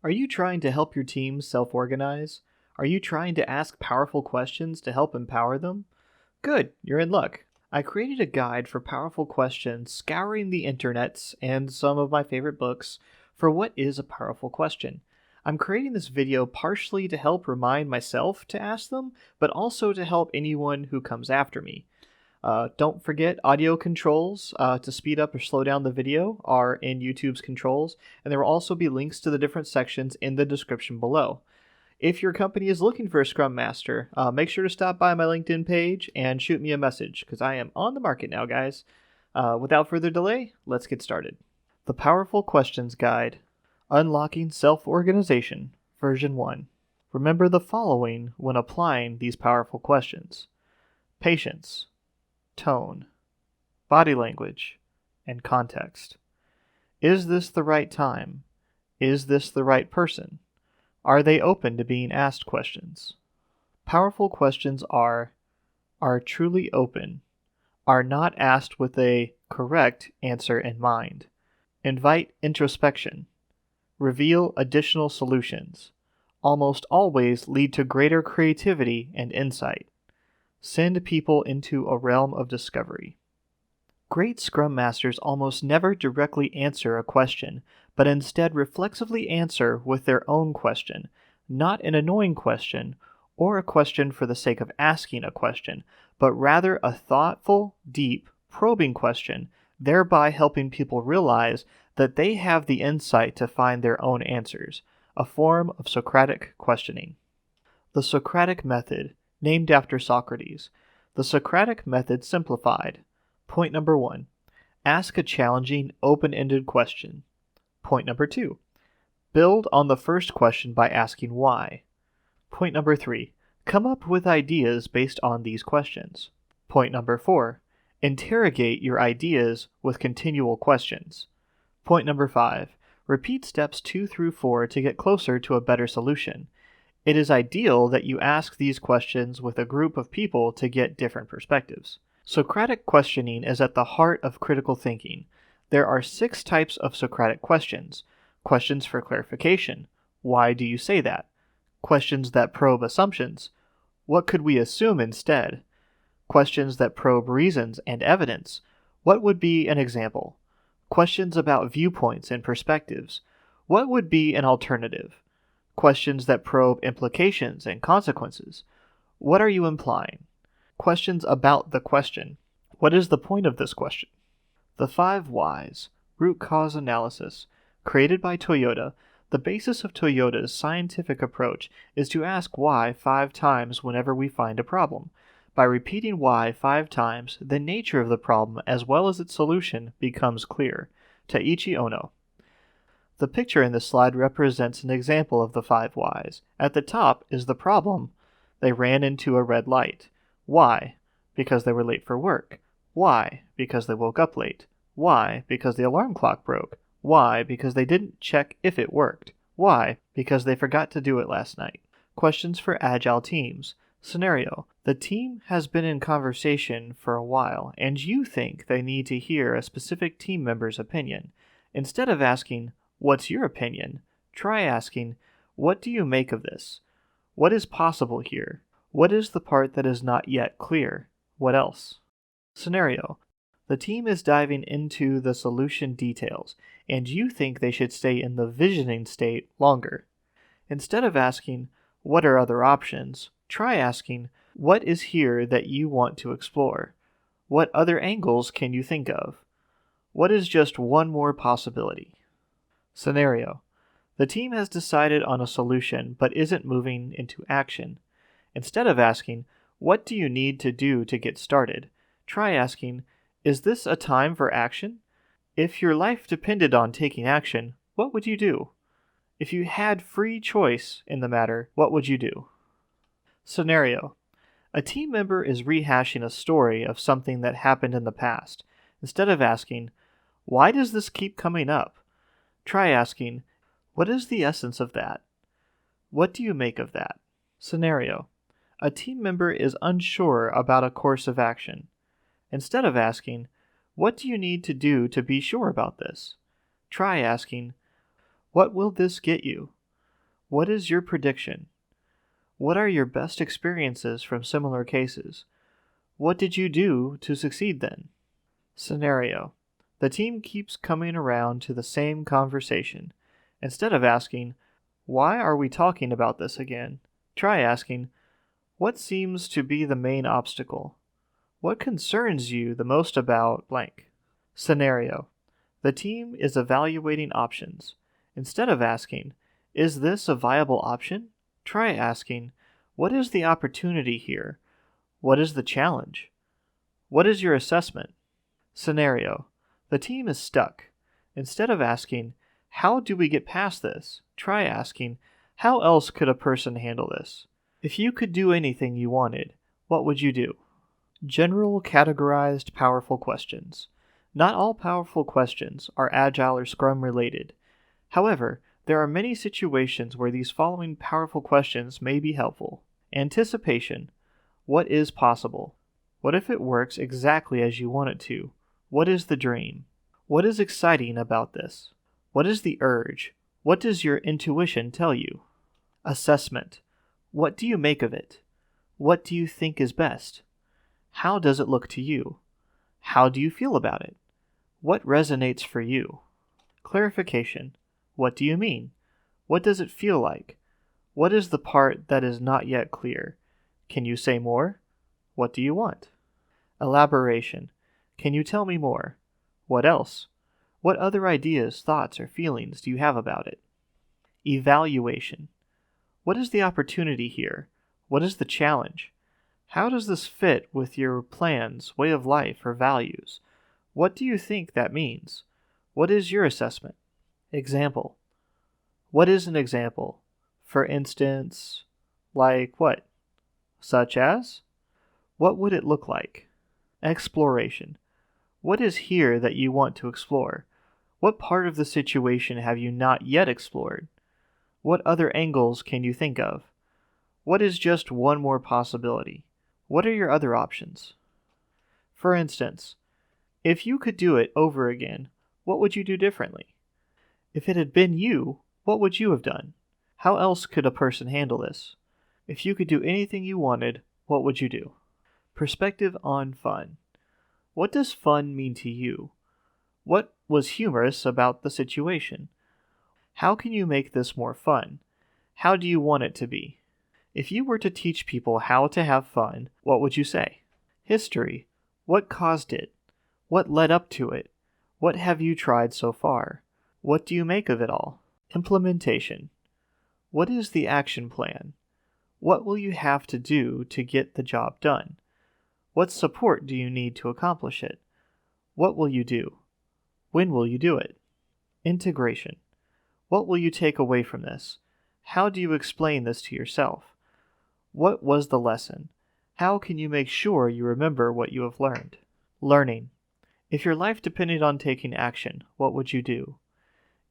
Are you trying to help your team self-organize? Are you trying to ask powerful questions to help empower them? Good, you're in luck. I created a guide for powerful questions, scouring the internets and some of my favorite books for what is a powerful question. I'm creating this video partially to help remind myself to ask them, but also to help anyone who comes after me. Don't forget, audio controls to speed up or slow down the video are in YouTube's controls, and there will also be links to the different sections in the description below. If your company is looking for a Scrum Master, make sure to stop by my LinkedIn page and shoot me a message, because I am on the market now, guys. Without further delay, let's get started. The Powerful Questions Guide, Unlocking Self-Organization, Version 1. Remember the following when applying these powerful questions: patience, tone, body language, and context. Is this the right time? Is this the right person? Are they open to being asked questions? Powerful questions are truly open, are not asked with a correct answer in mind, invite introspection, reveal additional solutions, almost always lead to greater creativity and insight, send people into a realm of discovery. Great Scrum Masters almost never directly answer a question, but instead reflexively answer with their own question, not an annoying question or a question for the sake of asking a question, but rather a thoughtful, deep, probing question, thereby helping people realize that they have the insight to find their own answers, a form of Socratic questioning. The Socratic Method, named after Socrates. The Socratic Method simplified. Point number 1. Ask a challenging, open-ended question. Point number 2. Build on the first question by asking why. Point number 3. Come up with ideas based on these questions. Point number 4. Interrogate your ideas with continual questions. Point number 5. Repeat steps 2 through 4 to get closer to a better solution. It is ideal that you ask these questions with a group of people to get different perspectives. Socratic questioning is at the heart of critical thinking. There are 6 types of Socratic questions. Questions for clarification. Why do you say that? Questions that probe assumptions. What could we assume instead? Questions that probe reasons and evidence. What would be an example? Questions about viewpoints and perspectives. What would be an alternative? Questions that probe implications and consequences. What are you implying? Questions about the question. What is the point of this question? The 5 whys, root cause analysis. Created by Toyota, the basis of Toyota's scientific approach is to ask why 5 times whenever we find a problem. By repeating why 5 times, the nature of the problem as well as its solution becomes clear. Taiichi Ono. The picture in this slide represents an example of the 5 whys. At the top is the problem. They ran into a red light. Why? Because they were late for work. Why? Because they woke up late. Why? Because the alarm clock broke. Why? Because they didn't check if it worked. Why? Because they forgot to do it last night. Questions for Agile teams. Scenario. The team has been in conversation for a while, and you think they need to hear a specific team member's opinion. Instead of asking, "What's your opinion?" try asking, "What do you make of this? What is possible here? What is the part that is not yet clear? What else?" Scenario. The team is diving into the solution details, and you think they should stay in the visioning state longer. Instead of asking, "What are other options?" try asking, "What is here that you want to explore? What other angles can you think of? What is just one more possibility?" Scenario. The team has decided on a solution but isn't moving into action. Instead of asking, "What do you need to do to get started?" try asking, "Is this a time for action? If your life depended on taking action, what would you do? If you had free choice in the matter, what would you do?" Scenario. A team member is rehashing a story of something that happened in the past. Instead of asking, "Why does this keep coming up?" try asking, "What is the essence of that? What do you make of that?" Scenario. A team member is unsure about a course of action. Instead of asking, "What do you need to do to be sure about this?" try asking, "What will this get you?" What is your prediction? What are your best experiences from similar cases? What did you do to succeed then? Scenario. The team keeps coming around to the same conversation. Instead of asking, "Why are we talking about this again?" try asking, "What seems to be the main obstacle? What concerns you the most about blank?" Scenario. The team is evaluating options. Instead of asking, "Is this a viable option?" try asking, "What is the opportunity here? What is the challenge? What is your assessment?" Scenario. The team is stuck. Instead of asking, "How do we get past this?" try asking, "How else could a person handle this?" If you could do anything you wanted, what would you do? General categorized powerful questions. Not all powerful questions are Agile or Scrum related. However, there are many situations where these following powerful questions may be helpful. Anticipation. What is possible? What if it works exactly as you want it to? What is the dream? What is exciting about this? What is the urge? What does your intuition tell you? Assessment. What do you make of it? What do you think is best? How does it look to you? How do you feel about it? What resonates for you? Clarification. What do you mean? What does it feel like? What is the part that is not yet clear? Can you say more? What do you want? Elaboration. Can you tell me more? What else? What other ideas, thoughts, or feelings do you have about it? Evaluation. What is the opportunity here? What is the challenge? How does this fit with your plans, way of life, or values? What do you think that means? What is your assessment? Example. What is an example? For instance, like what? Such as? What would it look like? Exploration. What is here that you want to explore? What part of the situation have you not yet explored? What other angles can you think of? What is just one more possibility? What are your other options? For instance, if you could do it over again, what would you do differently? If it had been you, what would you have done? How else could a person handle this? If you could do anything you wanted, what would you do? Perspective on fun. What does fun mean to you? What was humorous about the situation? How can you make this more fun? How do you want it to be? If you were to teach people how to have fun, what would you say? History. What caused it? What led up to it? What have you tried so far? What do you make of it all? Implementation. What is the action plan? What will you have to do to get the job done? What support do you need to accomplish it? What will you do? When will you do it? Integration. What will you take away from this? How do you explain this to yourself? What was the lesson? How can you make sure you remember what you have learned? Learning. If your life depended on taking action, what would you do?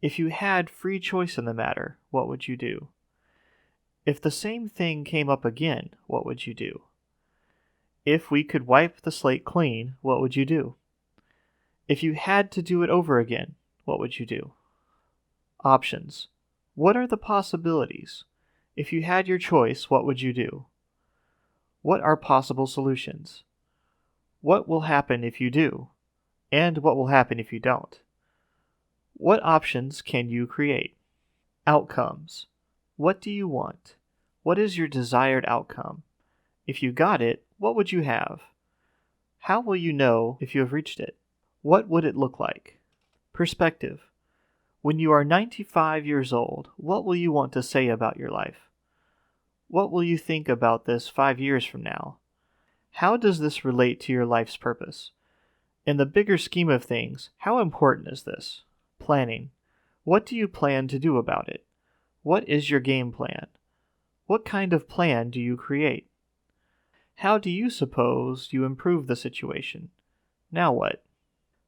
If you had free choice in the matter, what would you do? If the same thing came up again, what would you do? If we could wipe the slate clean, what would you do? If you had to do it over again, what would you do? Options. What are the possibilities? If you had your choice, what would you do? What are possible solutions? What will happen if you do? And what will happen if you don't? What options can you create? Outcomes. What do you want? What is your desired outcome? If you got it, what would you have? How will you know if you have reached it? What would it look like? Perspective. When you are 95 years old, what will you want to say about your life? What will you think about this 5 years from now? How does this relate to your life's purpose? In the bigger scheme of things, how important is this? Planning. What do you plan to do about it? What is your game plan? What kind of plan do you create? How do you suppose you improve the situation? Now what?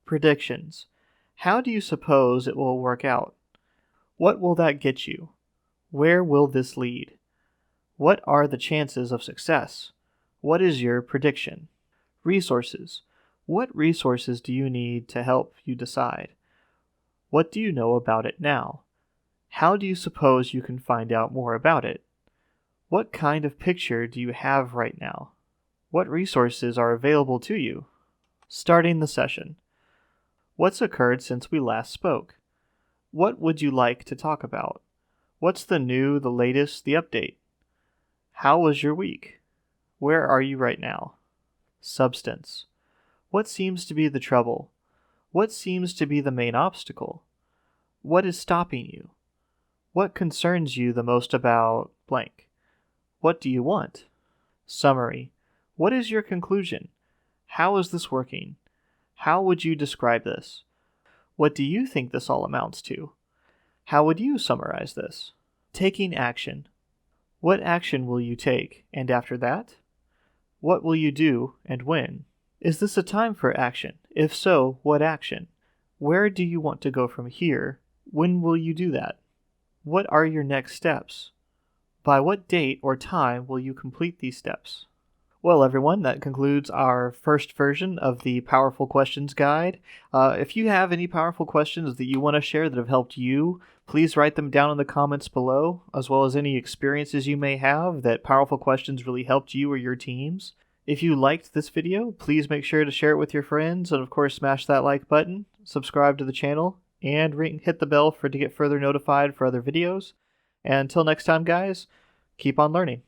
Predictions. How do you suppose it will work out? What will that get you? Where will this lead? What are the chances of success? What is your prediction? Resources. What resources do you need to help you decide? What do you know about it now? How do you suppose you can find out more about it? What kind of picture do you have right now? What resources are available to you? Starting the session. What's occurred since we last spoke? What would you like to talk about? What's the new, the latest, the update? How was your week? Where are you right now? Substance. What seems to be the trouble? What seems to be the main obstacle? What is stopping you? What concerns you the most about blank? What do you want? Summary. What is your conclusion? How is this working? How would you describe this? What do you think this all amounts to? How would you summarize this? Taking action. What action will you take, and after that? What will you do, and when? Is this a time for action? If so, what action? Where do you want to go from here? When will you do that? What are your next steps? By what date or time will you complete these steps? Well, everyone, that concludes our first version of the Powerful Questions Guide. If you have any powerful questions that you want to share that have helped you, please write them down in the comments below, as well as any experiences you may have that powerful questions really helped you or your teams. If you liked this video, please make sure to share it with your friends, and of course smash that like button, subscribe to the channel, and hit the bell to get further notified for other videos. And until next time, guys, keep on learning.